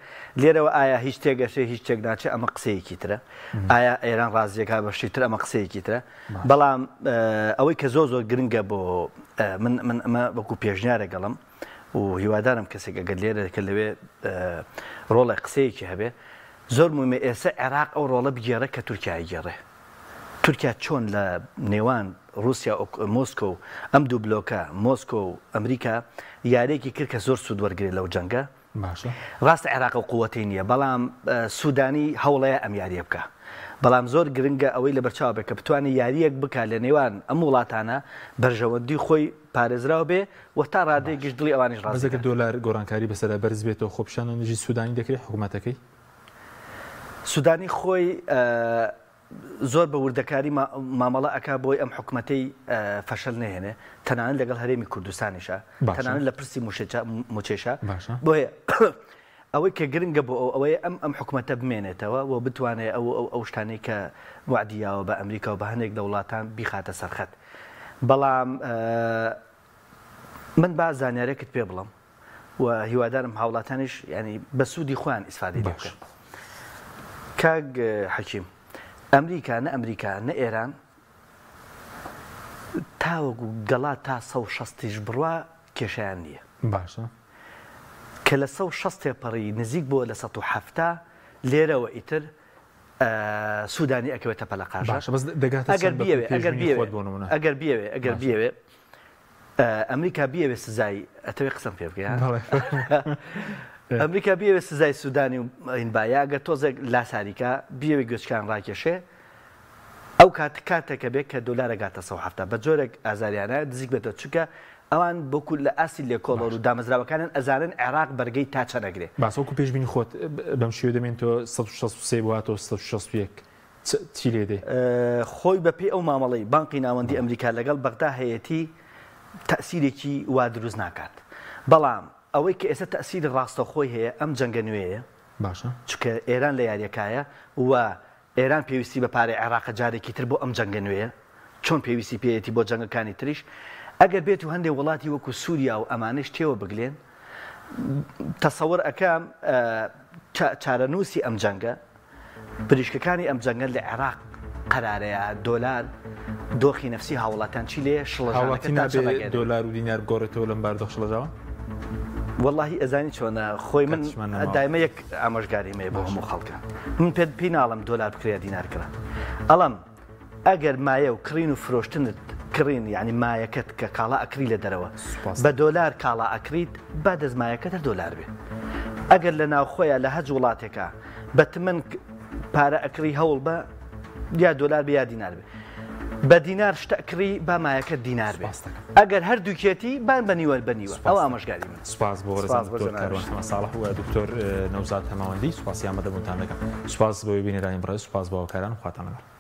لێرەوە ئایا هیچ تێگەشێ هیچ تێک ناچێت ئەمە قسەیەکی ترە، ئایا ئێران ڕازیەکە بەشی تر ئەمە قسەیەکی ترە. بەڵام ئەوەی کە زۆر گرنگە بۆ من ئەمە وەکو پێشنیارە گەڵم و هیوادارم کەسێک ئەگەر لێرە کە لەوێ ڕۆڵی قسەیەکی هەبێ زۆر مهمە ئێستا عێراق ئەو ڕۆڵە بگێڕێ کە تورکیا گێڕێ. تورکیا چۆن لە نێوان رووسیا مۆسکۆ ئەم دوو بلۆکە مۆسکۆ و ئەمریکا یارێکی کرد کە زۆر سوود وەرگێت لەو جەنگە. ڕاستە عێراق و قووەتی نییە، بەڵام سوودانی هەوڵەیە ئەم یاریە بکە. بەڵام زۆر گرنگە ئەوەی لە بەرچاو بێ کە بتوانێت یاریەک بکە لە نێوان ئەم وڵاتانە بەرژەوەندی خۆی پارێزراوە بێ و تا ڕادەیە گشت دڵی ئەوانیش ڕازەکە. دۆلار گۆڕانکاری بەسەرا بەرز بێتەوە خۆپشانە نژی سوودانی دەکرێت حکوومەتەکەی سوودانی خۆی زۆر بە وردەکاری مامەڵە ئەکا بۆی ئەم حکوومەتەی فەشل نهێنێ، تەنانەت لەگەڵ هەرێمی کوردستانیشە، تەنانەت لە پرسی موچێشە. بۆیە ئەوەی کە گرنگە بۆ ئەوەیە ئەم حکوومەتە بمێنێتەوە و بتوانێت ئەو شتانەی کە وعدیاوە بە ئەمریکا و بە هەندێک لە وڵاتان بیخاتە سەرخەت. بەڵام من با زانیارێکت پێ بڵم و هیوادارم هاوڵاتانیش ینی بە سوودی خۆیان ئیسفادەی بکەن. کاک حەکیم، ئەمریکا نە ئەمریکا نە ئێران تاوەکو گەڵا تا 160 بڕوا کێشیان نییە. باشە کە لە 160 تێپەڕی نزیک بۆ لە 170 لێرەوە ئیتر سوودانی ئەکەوێتە پەلەقاژە. ئەگەر بیەوێ ئەمریکا بیەوێ سزای ئەتەوێ قسەم پێ بکەیان ئەمریکا بیەوێ سزای سوودانی و هینبایە ئەگەر تۆزێک لاساریکە بیەوێ گوێچکان ڕاکێشێ ئەو کاتێکە بێت کە دۆلارە گاتە 170 بە جۆرێک ئازاریانە دزیک بێتەوە چونکە ئەوان بۆکو لە ئاسی لێکۆڵەر و دامەزراوەکانن ئەزانن عێراق بەرگەی تا چەنەگرێ. باسەوەکو پێشبینی خۆت بەم شێوە دەمێنێتەوە 163 بواتەوە 161 چی لێ دێ؟ خۆی بەپێی ئەو مامەڵەی بانقی ناوەندی ئەمریکا لەگەڵ بەغدا هەیەتی تەسیرێکی وا دروست ناکات. بەڵام ئەوەی کە ئێستا تەسیری ڕاستەخۆی هەیە ئەم جەنگە نوێیە، باشە چکە ئێران لە یاریەکایە و ئێران پێویستی بە پارەی عێراق جارێکی تر بۆ ئەم جەنگە نوێیە چۆن پێویستی پێێتی بۆ جەنگەکانی تریش ئەگەر بێت و هەندێک وڵاتی وەکو سووریا و ئەمانش تێوە بگلێن تەسەوەر ئەەکەم چارەنووسی ئەم جەنگە بریشکەکانی ئەم جەنگە لە عێراق قەرارەیە دۆلار دۆخی نفسی هاوڵاتان چی لێ شڵ دۆلار و دینار گۆڕێتەوە لەم باردۆخ شڵەژەوە واللهی ئەزانی چۆنە خۆی من دایمە یەک ئامۆژگاریمەیە بۆ هەموو خەڵکە من پێی ناڵم دۆلار بکرێ دینارکرا ئەڵم ئەگەر مایە و کڕین و فرۆشتنت کڕین یعنی مایەکەت کە کاڵا ئەکری لە دەرەوە بە دۆلار کاڵا ئەکریت با دەستمایەکەتە دۆلار بێ ئەگەر لە ناوخۆیە لە هەج وڵاتێکە بەتمن پارە ئەکری هەوڵ بە یا دۆلار بە یا دینار بێ بە دینار شتەکری با مایەکە دینار بێ ئەگەر هەردووکێتی بان بەنیوە بەنیوە ئەو ئامۆژگاری من سپاس بۆ ڕێزان ساڵح و دکتۆر نەوزاد هەماوەندی سوپاسی ئامادەبوونتان دەکەم سپاس بۆ بینێرانی بڕێز سپاس بۆ هاوکاران خواتان لەگەڵ